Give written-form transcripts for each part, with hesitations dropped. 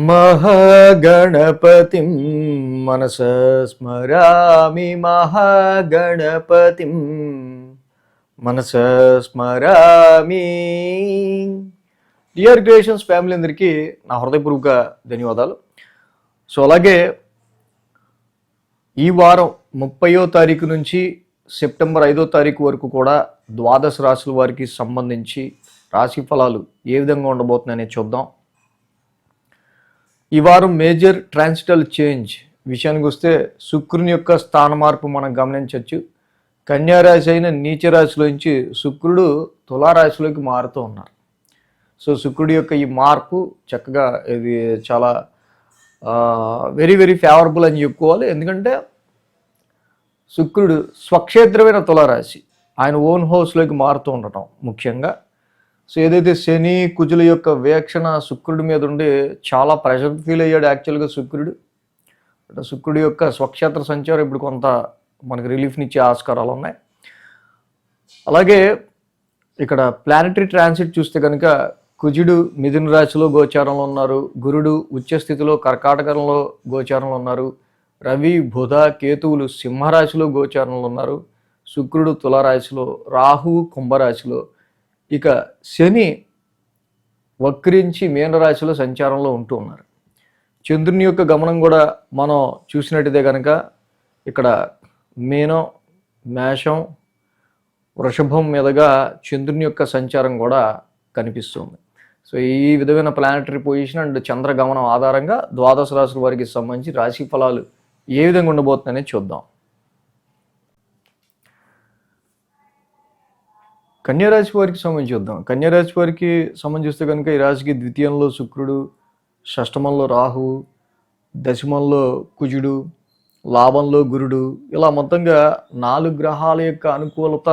మహాగణపతిం మనసా స్మరామి మహాగణపతిం మనసా స్మరామి. Dear creations family అందరికీ నా హృదయపూర్వక ధన్యవాదాలు. సో అలాగే ఈ వారం 30వ తారీఖు నుంచి సెప్టెంబర్ 5వ తారీఖు వరకు కూడా ద్వాదశ రాశుల వారికి సంబంధించి రాశి ఫలాలు ఏ విధంగా ఉండబోతున్నాయని చూద్దాం. ఈ వారం మేజర్ ట్రాన్సిటల్ చేంజ్ విషయానికి వస్తే శుక్రుని యొక్క స్థాన మార్పు మనం గమనించవచ్చు. కన్యారాశి అయిన నీచ రాశిలోంచి శుక్రుడు తులారాశిలోకి మారుతూ ఉన్నారు. సో శుక్రుడి యొక్క ఈ మార్పు చక్కగా ఇది చాలా వెరీ వెరీ ఫేవరబుల్ అని చెప్పుకోవాలి. ఎందుకంటే శుక్రుడు స్వక్షేత్రమైన తులారాశి ఆయన ఓన్ హౌస్లోకి మారుతూ ఉండటం ముఖ్యంగా. సో ఏదైతే శని కుజుల యొక్క వీక్షణ శుక్రుడి మీద ఉండి చాలా ప్రెషర్ ఫీల్ అయ్యాడు యాక్చువల్గా శుక్రుడు. శుక్రుడి యొక్క స్వక్షేత్ర సంచారం ఇప్పుడు కొంత మనకు రిలీఫ్నిచ్చే ఆస్కారాలు ఉన్నాయి. అలాగే ఇక్కడ ప్లానటరీ ట్రాన్సిట్ చూస్తే కనుక కుజుడు మిథున రాశిలో గోచారంలో ఉన్నారు, గురుడు ఉచ్చస్థితిలో కర్కాటకంలో గోచారంలో ఉన్నారు, రవి బుధ కేతువులు సింహరాశిలో గోచారంలో ఉన్నారు, శుక్రుడు తులారాశిలో, రాహువు కుంభరాశిలో, ఇక శని వక్రించి మీనరాశిలో సంచారంలో ఉంటూ ఉన్నారు. చంద్రుని యొక్క గమనం కూడా మనం చూసినట్టుదే కనుక ఇక్కడ మీనం, మేషం, వృషభం మీదుగా చంద్రుని యొక్క సంచారం కూడా కనిపిస్తుంది. సో ఈ విధమైన ప్లానటరీ పొజిషన్ అండ్ చంద్ర గమనం ఆధారంగా ద్వాదశ రాశుల వారికి సంబంధించి రాశి ఫలాలు ఏ విధంగా ఉండబోతుందనేది చూద్దాం. కన్యారాశి వారికి సంబంధించి చూద్దాం. కన్యారాశి వారికి సంబంధిస్తే కనుక ఈ రాశికి ద్వితీయంలో శుక్రుడు, షష్టమంలో రాహువు, దశమంలో కుజుడు, లాభంలో గురుడు, ఇలా మొత్తంగా 4 గ్రహాల యొక్క అనుకూలత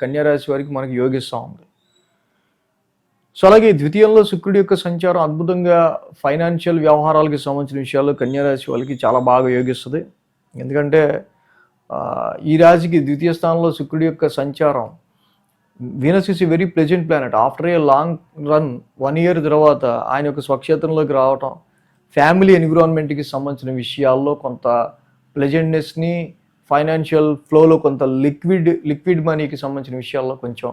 కన్యారాశి వారికి మనకి యోగిస్తూ ఉంది. సో అలాగే ద్వితీయంలో శుక్రుడి యొక్క సంచారం అద్భుతంగా ఫైనాన్షియల్ వ్యవహారాలకు సంబంధించిన విషయాల్లో కన్యారాశి వాళ్ళకి చాలా బాగా యోగిస్తుంది. ఎందుకంటే ఈ రాశికి ద్వితీయ స్థానంలో శుక్రుడి యొక్క సంచారం, Venus is a very pleasant planet. After a long run 1 year తర్వాత ఆయన యొక్క స్వక్షేత్రంలోకి రావటం ఫ్యామిలీ ఎన్విరాన్మెంట్కి సంబంధించిన విషయాల్లో కొంత ప్లెజెంట్నెస్ని, ఫైనాన్షియల్ ఫ్లోలో కొంత లిక్విడ్ మనీకి సంబంధించిన విషయాల్లో కొంచెం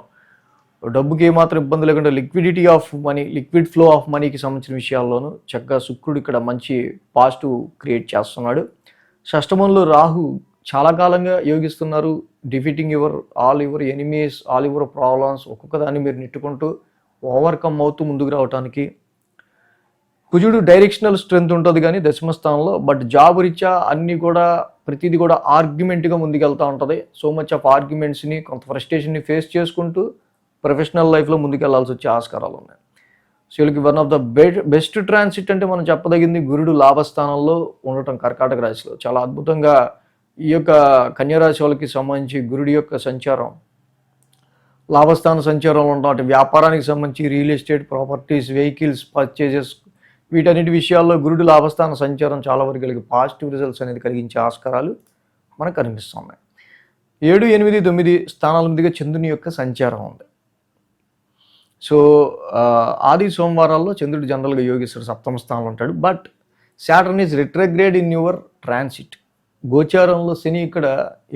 డబ్బుకి ఏమాత్రం ఇబ్బంది లేకుండా liquidity of money, liquid flow of మనీకి సంబంధించిన విషయాల్లోనూ చక్కగా శుక్రుడు ఇక్కడ మంచి పాజిటివ్ క్రియేట్ చేస్తున్నాడు. షష్టమంలో రాహు చాలా కాలంగా యోగిస్తున్నారు. Defeating all your enemies, all your problems, ఒక్కొక్క దాన్ని మీరు నెట్టుకుంటూ ఓవర్కమ్ అవుతూ ముందుకు రావడానికి. కుజుడు డైరెక్షనల్ స్ట్రెంత్ ఉంటుంది కానీ దశమస్థానంలో, బట్ జాబ్ రీత్యా అన్నీ కూడా ప్రతిదీ కూడా ఆర్గ్యుమెంట్గా ముందుకెళ్తూ ఉంటుంది. సో మచ్ ఆఫ్ ఆర్గ్యుమెంట్స్ని, కొంత ఫ్రస్ట్రేషన్ని ఫేస్ చేసుకుంటూ ప్రొఫెషనల్ లైఫ్లో ముందుకెళ్లాల్సి వచ్చే ఆస్కారాలు ఉన్నాయి. సో వీళ్ళకి one of the best transit అంటే మనం చెప్పదగింది గురుడు లాభస్థానంలో ఉండటం కర్కాటక రాశిలో. చాలా అద్భుతంగా ఈ యొక్క కన్యారాశి వాళ్ళకి సంబంధించి గురుడి యొక్క సంచారం లాభస్థాన సంచారంలో ఉండటం, అంటే వ్యాపారానికి సంబంధించి real estate, properties, vehicles purchases, వీటన్నిటి విషయాల్లో గురుడు లాభస్థాన సంచారం చాలా వరకు కలిగి పాజిటివ్ రిజల్ట్స్ అనేది కలిగించే ఆస్కారాలు మనకు కనిపిస్తున్నాయి. 7, 8, 9 స్థానాల మీదుగా చంద్రుని యొక్క సంచారం ఉంది. సో ఆది సోమవారాల్లో చంద్రుడు జనరల్గా యోగిస్తాడు, సప్తమ స్థానంలో ఉంటాడు. But Saturn is retrograde in your transit. గోచారంలో శని ఇక్కడ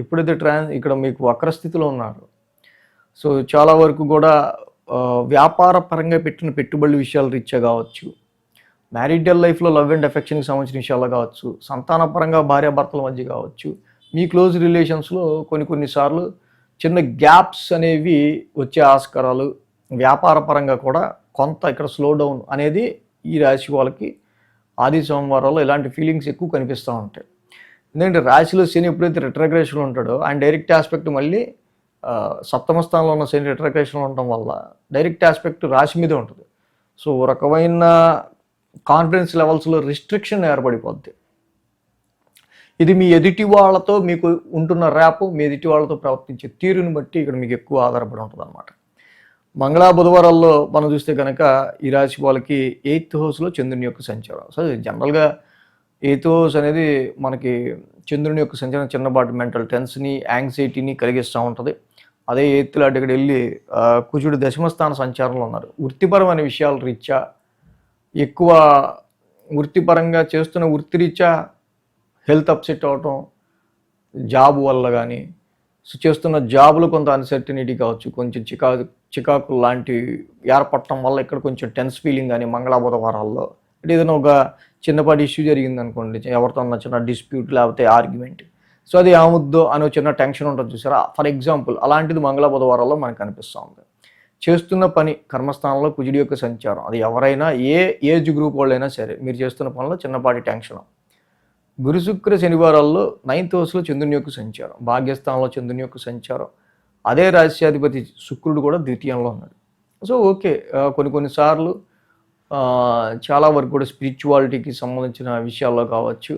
ఎప్పుడైతే ఇక్కడ మీకు వక్రస్థితిలో ఉన్నారు. సో చాలా వరకు కూడా వ్యాపార పరంగా పెట్టిన పెట్టుబడుల విషయాల రీత్యా కావచ్చు, మ్యారిటల్ లైఫ్లో లవ్ అండ్ ఎఫెక్షన్కి సంబంధించిన విషయాల్లో కావచ్చు, సంతానపరంగా భార్యాభర్తల మధ్య కావచ్చు, మీ క్లోజ్ రిలేషన్స్లో కొన్నిసార్లు చిన్న గ్యాప్స్ అనేవి వచ్చే ఆస్కారాలు, వ్యాపార పరంగా కూడా కొంత ఇక్కడ స్లో డౌన్ అనేది ఈ రాశి వాళ్ళకి ఆది సోమవారాల్లో ఇలాంటి ఫీలింగ్స్ ఎక్కువ కనిపిస్తూ ఉంటాయి. ఎందుకంటే రాశిలో శని ఎప్పుడైతే రిట్రోగ్రేషన్లో ఉంటాడో ఆయన డైరెక్ట్ ఆస్పెక్ట్ మళ్ళీ సప్తమ స్థానంలో ఉన్న శని రిట్రోగ్రేషన్లో ఉండటం వల్ల డైరెక్ట్ ఆస్పెక్ట్ రాశి మీదే ఉంటుంది. సో రకమైన కాన్ఫిడెన్స్ లెవెల్స్లో రిస్ట్రిక్షన్ ఏర్పడిపోద్ది. ఇది మీ ఎదుటి వాళ్ళతో మీకు ఉంటున్న ర్యాప్, మీ ఎదుటి వాళ్ళతో ప్రవర్తించే తీరుని బట్టి ఇక్కడ మీకు ఎక్కువ ఆధారపడి ఉంటుంది అన్నమాట. మంగళ బుధవారాల్లో మనం చూస్తే కనుక ఈ రాశి వాళ్ళకి 8th హౌస్లో చంద్రుని యొక్క సంచారం. సో జనరల్గా 8th హౌస్ అనేది మనకి చంద్రుని యొక్క సంచారం చిన్నపాటి మెంటల్ టెన్స్ని, యాంగ్జైటీని కలిగిస్తూ ఉంటుంది. అదే 8th లాంటి ఇక్కడ వెళ్ళి కుజుడు దశమస్థాన సంచారంలో ఉన్నారు. వృత్తిపరమైన విషయాల రీత్యా ఎక్కువ వృత్తిపరంగా చేస్తున్న వృత్తిరీత్యా హెల్త్ అప్సెట్ అవటం, జాబ్ వల్ల కానీ, సో చేస్తున్న జాబ్లో కొంత అన్సర్టనిటీ కావచ్చు, కొంచెం చికాకు లాంటివి ఏర్పడటం వల్ల ఇక్కడ కొంచెం టెన్స్ ఫీలింగ్ కానీ మంగళ బుధవారాల్లో అంటే ఏదైనా ఒక చిన్నపాటి ఇష్యూ జరిగిందనుకోండి, ఎవరితో చిన్న డిస్ప్యూట్ లేకపోతే ఆర్గ్యుమెంట్, సో అది ఏముద్దో అని చిన్న టెన్షన్ ఉంటుంది చూసారా, ఫర్ ఎగ్జాంపుల్ అలాంటిది మంగళ బుధవారాల్లో మనకు కనిపిస్తూ ఉంది. చేస్తున్న పని కర్మస్థానంలో కుజుడి యొక్క సంచారం, అది ఎవరైనా ఏ ఏజ్ గ్రూప్ వాళ్ళైనా సరే మీరు చేస్తున్న పనిలో చిన్నపాటి టెన్షన్. గురు శుక్ర శనివారాల్లో 9th హౌస్లో చంద్రుని యొక్క సంచారం, భాగ్యస్థానంలో చంద్రుని యొక్క సంచారం, అదే రాశ్యాధిపతి శుక్రుడు కూడా ద్వితీయంలో ఉన్నాడు. సో ఓకే, కొన్నిసార్లు చాలా వరకు కూడా స్పిరిచువాలిటీకి సంబంధించిన విషయాల్లో కావచ్చు,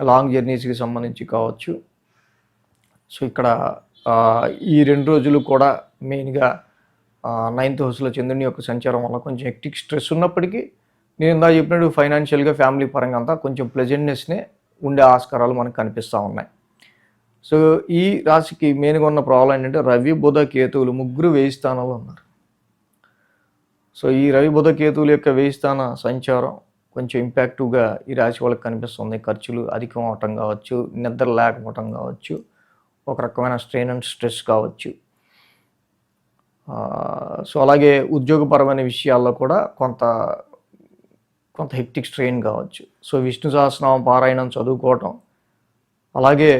లాంగ్ జర్నీస్కి సంబంధించి కావచ్చు. సో ఇక్కడ ఈ 2 రోజులు కూడా మెయిన్గా 9th హౌస్లో చంద్రుని యొక్క సంచారం వల్ల కొంచెం హెక్టిక్ స్ట్రెస్ ఉన్నప్పటికీ నేను ఇందాక చెప్పినట్టు ఫైనాన్షియల్గా ఫ్యామిలీ పరంగా అంతా కొంచెం ప్లెజెంట్నెస్నే ఉండే ఆస్కారాలు మనకు కనిపిస్తూ ఉన్నాయి. సో ఈ రాశికి మెయిన్గా ఉన్న ప్రాబ్లం ఏంటంటే రవి బుధ కేతువులు ముగ్గురు 1000 స్థానాల్లో ఉన్నారు. సో ఈ రవి బుధ కేతువుల యొక్క 1000 స్థాన సంచారం కొంచెం ఇంపాక్టివ్గా ఈ రాశి వాళ్ళకి కనిపిస్తుంది. ఖర్చులు అధికం అవటం కావచ్చు, నిద్ర లేకపోవటం కావచ్చు, ఒక రకమైన స్ట్రెయిన్ అండ్ స్ట్రెస్ కావచ్చు. సో అలాగే ఉద్యోగపరమైన విషయాల్లో కూడా కొంత హెక్టిక్ స్ట్రెయిన్ కావచ్చు. సో విష్ణు సహస్రనామం పారాయణం చదువుకోవటం, అలాగే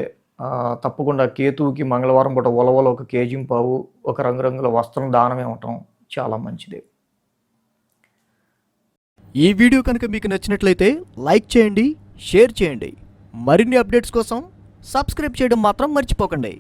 తప్పకుండా కేతువుకి మంగళవారం పూట ఉలవలు 1 కేజీ పావు, ఒక రంగురంగుల వస్త్రం దానం ఇవ్వటం చాలా మంచిది. ఈ వీడియో కనుక మీకు నచ్చినట్లయితే లైక్ చేయండి, షేర్ చేయండి. మరిన్ని అప్డేట్స్ కోసం సబ్స్క్రైబ్ చేయడం మాత్రం మర్చిపోకండి.